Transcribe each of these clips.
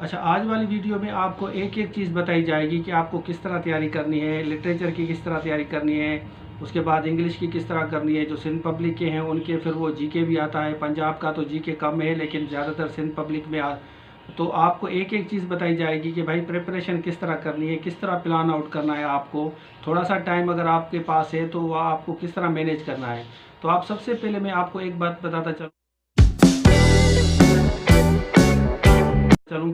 अच्छा, आज वाली वीडियो में आपको एक एक चीज़ बताई जाएगी कि आपको किस तरह तैयारी करनी है, लिटरेचर की किस तरह तैयारी करनी है, उसके बाद इंग्लिश की किस तरह करनी है। जो सिंध पब्लिक के हैं उनके फिर वो जीके भी आता है। पंजाब का तो जीके कम है लेकिन ज़्यादातर सिंध पब्लिक में तो आपको एक एक चीज़ बताई जाएगी कि भाई प्रिपरेशन किस तरह करनी है, किस तरह प्लान आउट करना है। आपको थोड़ा सा टाइम अगर आपके पास है तो वह आपको किस तरह मैनेज करना है। तो आप सबसे पहले मैं आपको एक बात बताता चलूँ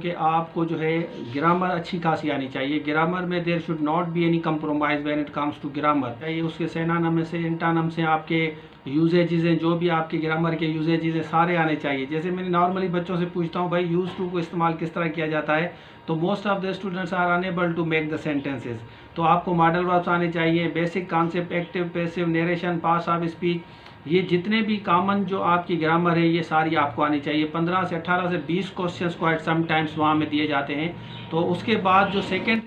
कि आपको जो है ग्रामर अच्छी खासी आनी चाहिए। ग्रामर में there should not be any compromise when it comes to grammar. चाहिए उसके सेनानम से इंटानम से आपके यूजेजेस हैं, जो भी आपके ग्रामर के यूजेजेस हैं सारे आने चाहिए। जैसे मैंने नॉर्मली बच्चों से पूछता हूँ भाई यूज टू को इस्तेमाल किस तरह किया जाता है, तो most of the students are unable to make the sentences. तो आपको मॉडल वर्ब्स आने चाहिए, basic concept, active, passive, narration, parts of speech, ये जितने भी कॉमन जो आपकी ग्रामर है ये सारी आपको आनी चाहिए। 15 से 18 से 20 क्वेश्चंस को एट सम टाइम्स वहाँ में दिए जाते हैं। तो उसके बाद जो सेकेंड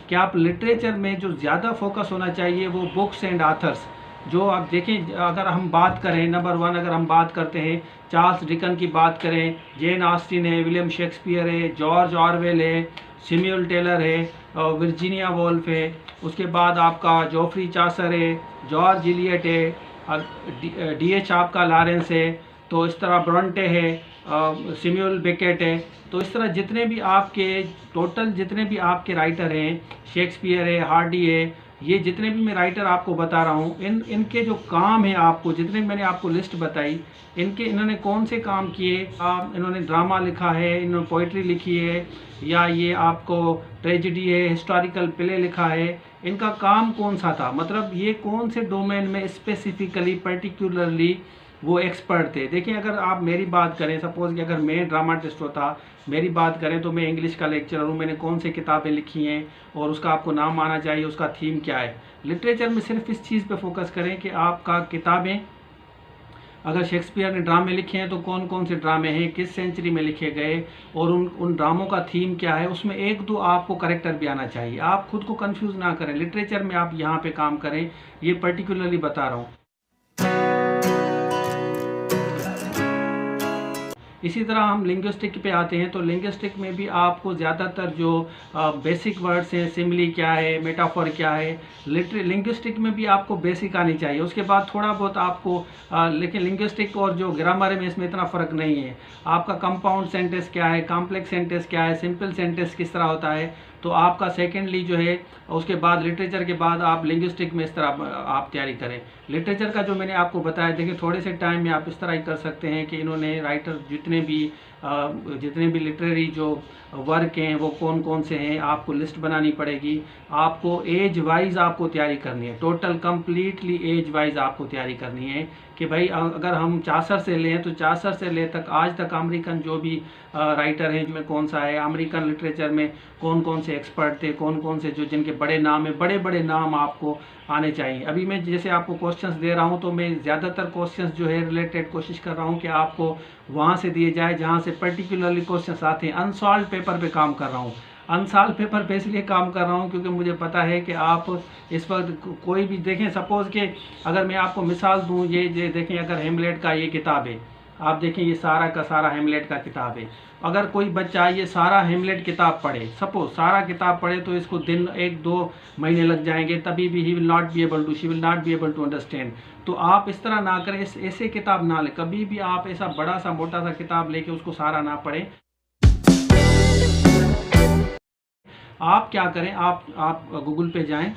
कि आप लिटरेचर में जो ज़्यादा फोकस होना चाहिए वो बुक्स एंड आथर्स। जो आप देखें, अगर हम बात करें नंबर वन, अगर हम बात करते हैं चार्ल्स डिकन की बात करें, जेन ऑस्टिन है, विलियम शेक्सपियर है, जॉर्ज ऑरवेल है, सैमुअल टेलर है, वर्जीनिया वोल्फ है, उसके बाद आपका जॉफ्री चासर है, जॉर्ज इलियट है, डी.एच. आपका लॉरेंस है, तो इस तरह ब्रॉन्टे है, सैमुअल बेकेट है। तो इस तरह जितने भी आपके टोटल जितने भी आपके राइटर हैं, शेक्सपियर है, हार्डी है, ये जितने भी मैं राइटर आपको बता रहा हूँ, इनके जो काम है, आपको जितने मैंने आपको लिस्ट बताई, इन्होंने कौन से काम किए। इन्होंने ड्रामा लिखा है, इन्होंने पोइट्री लिखी है, या ये आपको ट्रेजिडी है, हिस्टोरिकल प्ले लिखा है, इनका काम कौन सा था, मतलब ये कौन से डोमेन में स्पेसिफिकली पर्टिकुलरली वो एक्सपर्ट थे। देखिए, अगर आप मेरी बात करें, सपोज कि अगर मैं ड्रामाटिस्ट होता, मेरी बात करें तो मैं इंग्लिश का लेक्चरर हूँ, मैंने कौन सी किताबें लिखी हैं और उसका आपको नाम आना चाहिए, उसका थीम क्या है। लिटरेचर में सिर्फ इस चीज़ पे फोकस करें कि आपका किताबें, अगर शेक्सपियर ने ड्रामे लिखे हैं तो कौन कौन से ड्रामे हैं, किस सेंचुरी में लिखे गए, और उन ड्रामों का थीम क्या है। उसमें एक दो आपको करेक्टर भी आना चाहिए। आप खुद को कंफ्यूज ना करें, लिटरेचर में आप यहाँ पे काम करें, ये पर्टिकुलरली बता रहा हूँ। इसी तरह हम लिंग्विस्टिक पे आते हैं, तो लिंग्विस्टिक में भी आपको ज़्यादातर जो बेसिक वर्ड्स हैं, सिमिली क्या है, मेटाफर क्या है, लिंग्विस्टिक में भी आपको बेसिक आनी चाहिए। उसके बाद थोड़ा बहुत आपको लेकिन लिंग्विस्टिक और जो ग्रामर में इसमें इतना फ़र्क नहीं है। आपका कंपाउंड सेंटेंस क्या है, कॉम्प्लेक्स सेंटेंस क्या है, सिंपल सेंटेंस किस तरह होता है, तो आपका सेकेंडली जो है उसके बाद लिटरेचर के बाद आप लिंग्विस्टिक में इस तरह आप तैयारी करें। लिटरेचर का जो मैंने आपको बताया, देखिए थोड़े से टाइम में आप इस तरह ही कर सकते हैं कि इन्होंने राइटर जितने भी लिटरेरी जो वर्क हैं वो कौन कौन से हैं, आपको लिस्ट बनानी पड़ेगी। आपको एज वाइज आपको तैयारी करनी है, टोटल कंप्लीटली एज वाइज आपको तैयारी करनी है कि भाई अगर हम चासर से लें तो चासर से ले तक आज तक अमेरिकन जो भी राइटर हैं जिनमें कौन सा है, अमेरिकन लिटरेचर में कौन कौन से एक्सपर्ट थे, कौन कौन से जो जिनके बड़े नाम है, बड़े बड़े नाम आपको आने चाहिए। अभी मैं जैसे आपको क्वेश्चंस दे रहा हूं तो मैं ज़्यादातर क्वेश्चंस जो है रिलेटेड कोशिश कर रहा हूं कि आपको वहां से दिए जाए जहां से पर्टिकुलरली क्वेश्चंस आते हैं। अनसॉल्व पेपर पे काम कर रहा हूं। अनसॉल्व पेपर पे इसलिए काम कर रहा हूं क्योंकि मुझे पता है कि आप इस वक्त कोई भी देखें, सपोज के अगर मैं आपको मिसाल दूं, ये देखें, अगर हेमलेट का ये किताब है, आप देखें ये सारा का सारा हेमलेट का किताब है। अगर कोई बच्चा ये सारा हेमलेट किताब पढ़े, सपोज सारा किताब पढ़े, तो इसको दिन 1-2 महीने लग जाएंगे, तभी भी he will not be able to, she will not be able to understand. तो आप इस तरह ना करें, ऐसे किताब ना लें, कभी भी आप ऐसा बड़ा सा मोटा सा किताब लेके उसको सारा ना पढ़ें। आप क्या करें, आप गूगल पे जाएं,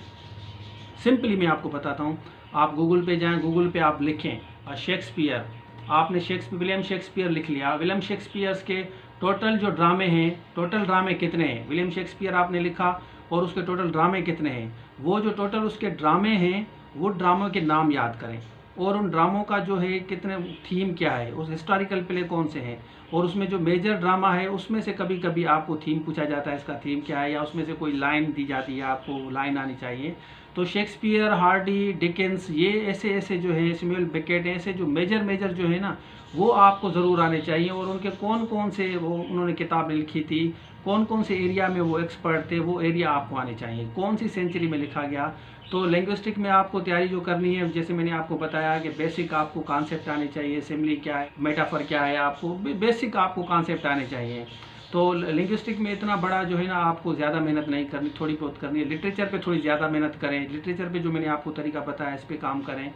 सिंपली मैं आपको बताता हूं। आप गूगल पे जाएं, गूगल पे आप लिखें शेक्सपियर, आपने विलियम शेक्सपियर लिख लिया। विलियम शेक्सपियर के टोटल जो ड्रामे हैं, टोटल ड्रामे कितने हैं, विलियम शेक्सपियर आपने लिखा और उसके टोटल ड्रामे कितने हैं, वो जो टोटल उसके ड्रामे हैं वो ड्रामों के नाम याद करें, और उन ड्रामों का जो है कितने थीम क्या है, उस हिस्टोरिकल प्ले कौन से हैं, और उसमें जो मेजर ड्रामा है उसमें से कभी कभी आपको थीम पूछा जाता है, इसका थीम क्या है, या उसमें से कोई लाइन दी जाती है, आपको लाइन आनी चाहिए। तो शेक्सपियर, हार्डी, डिकेंस, ये ऐसे जो है, सैमुअल बेकेट, ऐसे जो मेजर जो है ना, वो आपको ज़रूर आने चाहिए। और उनके कौन कौन से वो उन्होंने किताबें लिखी थी, कौन कौन से एरिया में वो एक्सपर्ट थे, वो एरिया आपको आने चाहिए, कौन सी सेंचुरी में लिखा गया। तो लिंग्विस्टिक में आपको तैयारी जो करनी है, जैसे मैंने आपको बताया कि बेसिक आपको कॉन्सेप्ट आने चाहिए, सिमिली क्या है, मेटाफर क्या है, आपको बेसिक आपको कॉन्सेप्ट आने चाहिए। तो लिंग्विस्टिक में इतना बड़ा जो है ना आपको ज़्यादा मेहनत नहीं करनी, थोड़ी बहुत करनी है। लिटरेचर पे थोड़ी ज़्यादा मेहनत करें, लिटरेचर पे जो मैंने आपको तरीका बताया इस पर काम करें।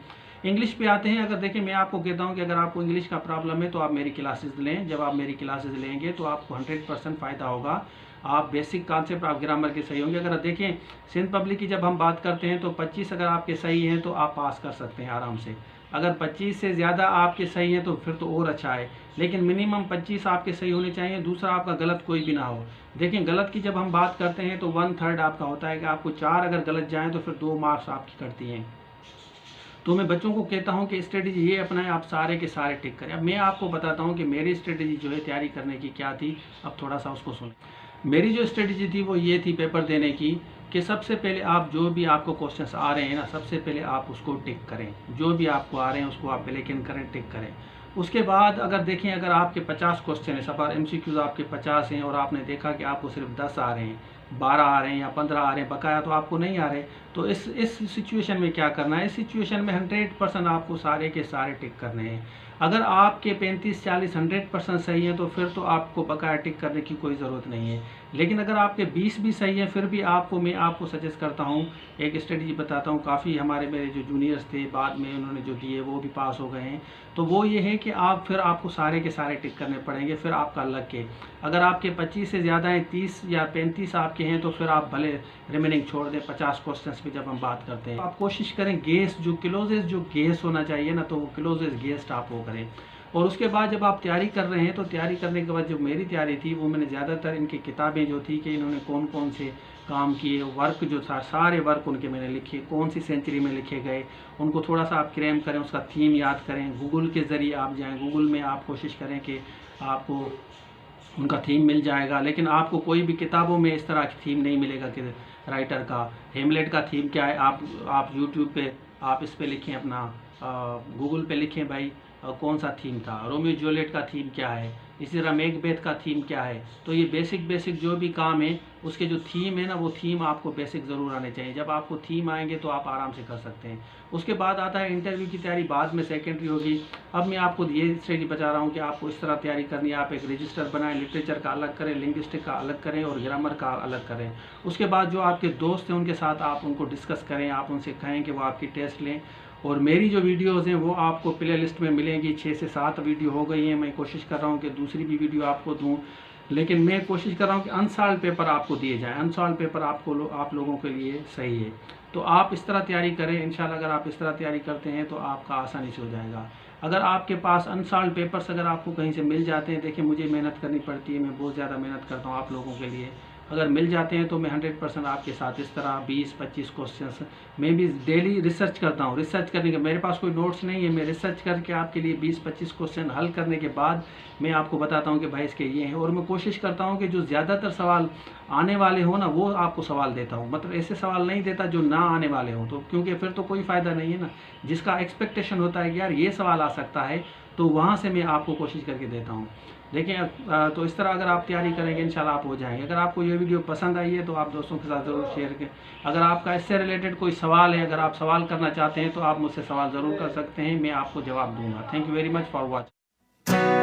इंग्लिश पे आते हैं, अगर देखें मैं आपको कहता हूँ कि अगर आपको इंग्लिश का प्रॉब्लम है तो आप मेरी क्लासेस लें। जब आप मेरी क्लासेस लेंगे तो आपको 100% फ़ायदा होगा। आप बेसिक कॉन्सेप्ट, आप ग्रामर के सही होंगे। अगर देखें सिंध पब्लिक की जब हम बात करते हैं तो 25 अगर आपके सही हैं तो आप पास कर सकते हैं आराम से। अगर 25 से ज़्यादा आपके सही हैं तो फिर तो और अच्छा है, लेकिन मिनिमम 25 आपके सही होने चाहिए। दूसरा, आपका गलत कोई भी ना हो। देखें गलत की जब हम बात करते हैं तो 1/3 आपका होता है कि आपको 4 अगर गलत जाएँ तो फिर 2 मार्क्स आपकी कटती हैं। तो मैं बच्चों को कहता हूं कि स्ट्रेटजी ये अपनाएं, आप सारे के सारे टिक करें। अब मैं आपको बताता हूं कि मेरी स्ट्रेटजी जो है तैयारी करने की क्या थी, अब थोड़ा सा उसको सुनें। मेरी जो स्ट्रेटजी थी वो ये थी पेपर देने की, कि सबसे पहले आप जो भी आपको क्वेश्चंस आ रहे हैं ना, सबसे पहले आप उसको टिक करें। जो भी आपको आ रहे हैं उसको आप ब्लैक इन करें, टिक करें। उसके बाद अगर देखें, अगर आपके 50 क्वेश्चन है, सफार MCQs आपके 50 हैं और आपने देखा कि आपको सिर्फ 10 आ रहे हैं, 12 आ रहे हैं या 15 आ रहे हैं, बकाया तो आपको नहीं आ रहे, तो इस सिचुएशन में क्या करना है? इस सिचुएशन में 100% आपको सारे के सारे टिक करने हैं। अगर आपके 35, 40, 100% सही है तो फिर तो आपको बकाया टिक करने की कोई ज़रूरत नहीं है। लेकिन अगर आपके 20 भी सही है फिर भी मैं आपको सजेस्ट करता हूँ, एक स्ट्रेटजी बताता हूँ। काफ़ी मेरे जो जूनियर्स थे बाद में उन्होंने जो दिए वो भी पास हो गए हैं। तो वो ये है कि आपको सारे के सारे टिक करने पड़ेंगे, फिर आपका लक है। अगर आपके 25 से ज़्यादा हैं, 30 या 35 आपके हैं, तो फिर आप भले रिमेनिंग छोड़ दें 50 क्वेश्चन पे जब हम बात करते हैं। आप कोशिश करें गेस, जो क्लोजेस्ट जो गेस होना चाहिए ना, तो वो क्लोजेस्ट गेस्ट आप वो करें। और उसके बाद जब आप तैयारी कर रहे हैं तो तैयारी करने के बाद जो मेरी तैयारी थी वो मैंने ज़्यादातर इनकी किताबें जो थी कि इन्होंने कौन कौन से काम किए, वर्क जो था सारे वर्क उनके मैंने लिखे, कौन सी सेंचुरी में लिखे गए, उनको थोड़ा सा आप क्रैम करें, उसका थीम याद करें। गूगल के ज़रिए आप जाएं, गूगल में आप कोशिश करें कि आपको उनका थीम मिल जाएगा। लेकिन आपको कोई भी किताबों में इस तरह की थीम नहीं मिलेगा कि राइटर का हेमलेट का थीम क्या है। आप यूट्यूब पे आप इस पे लिखें, अपना गूगल पे लिखें भाई कौन सा थीम था, रोमियो जूलियट का थीम क्या है, इसी तरह मैकबेथ का थीम क्या है। तो ये बेसिक जो भी काम है उसके जो थीम है ना, वो थीम आपको बेसिक ज़रूर आने चाहिए। जब आपको थीम आएंगे तो आप आराम से कर सकते हैं। उसके बाद आता है इंटरव्यू की तैयारी, बाद में सेकेंडरी होगी। अब मैं आपको ये स्ट्रेटजी बता रहा हूँ कि आपको इस तरह तैयारी करनी है। आप एक रजिस्टर बनाएं, लिटरेचर का अलग करें, लिंग्विस्टिक का अलग करें और ग्रामर का अलग करें। उसके बाद जो आपके दोस्त हैं उनके साथ आप उनको डिस्कस करें, आप उनसे कहें कि वो आपकी टेस्ट लें। और मेरी जो वीडियोस हैं वो आपको प्ले लिस्ट में मिलेंगी। 6 से 7 वीडियो हो गई हैं। मैं कोशिश कर रहा हूँ कि दूसरी भी वीडियो आपको दूँ, लेकिन मैं कोशिश कर रहा हूँ कि अनसॉल्व पेपर आपको दिए जाएं। अनसॉल्व पेपर आप लोगों के लिए सही है। तो आप इस तरह तैयारी करें। इंशाल्लाह अगर आप इस तरह तैयारी करते हैं तो आपका आसानी से हो जाएगा। अगर आपके पास अनसॉल्व पेपर्स अगर आपको कहीं से मिल जाते हैं, देखिए मुझे मेहनत करनी पड़ती है, मैं बहुत ज़्यादा मेहनत करता हूँ आप लोगों के लिए। अगर मिल जाते हैं तो मैं 100% आपके साथ इस तरह 20-25 क्वेश्चंस मैं भी डेली रिसर्च करता हूँ। रिसर्च करने के मेरे पास कोई नोट्स नहीं है, मैं रिसर्च करके आपके लिए 20-25 क्वेश्चन हल करने के बाद मैं आपको बताता हूँ कि भाई इसके ये हैं। और मैं कोशिश करता हूँ कि जो ज़्यादातर सवाल आने वाले हो ना वो आपको सवाल देता हूँ, मतलब ऐसे सवाल नहीं देता जो ना आने वाले हों, तो क्योंकि फिर तो कोई फ़ायदा नहीं है ना। जिसका एक्सपेक्टेशन होता है कि यार ये सवाल आ सकता है, तो वहाँ से मैं आपको कोशिश करके देता हूँ। देखिए तो इस तरह अगर आप तैयारी करेंगे इंशाल्लाह आप हो जाएंगे। अगर आपको ये वीडियो पसंद आई है तो आप दोस्तों के साथ ज़रूर शेयर करें। अगर आपका इससे रिलेटेड कोई सवाल है, अगर आप सवाल करना चाहते हैं तो आप मुझसे सवाल ज़रूर कर सकते हैं, मैं आपको जवाब दूंगा। Thank you very much for watching.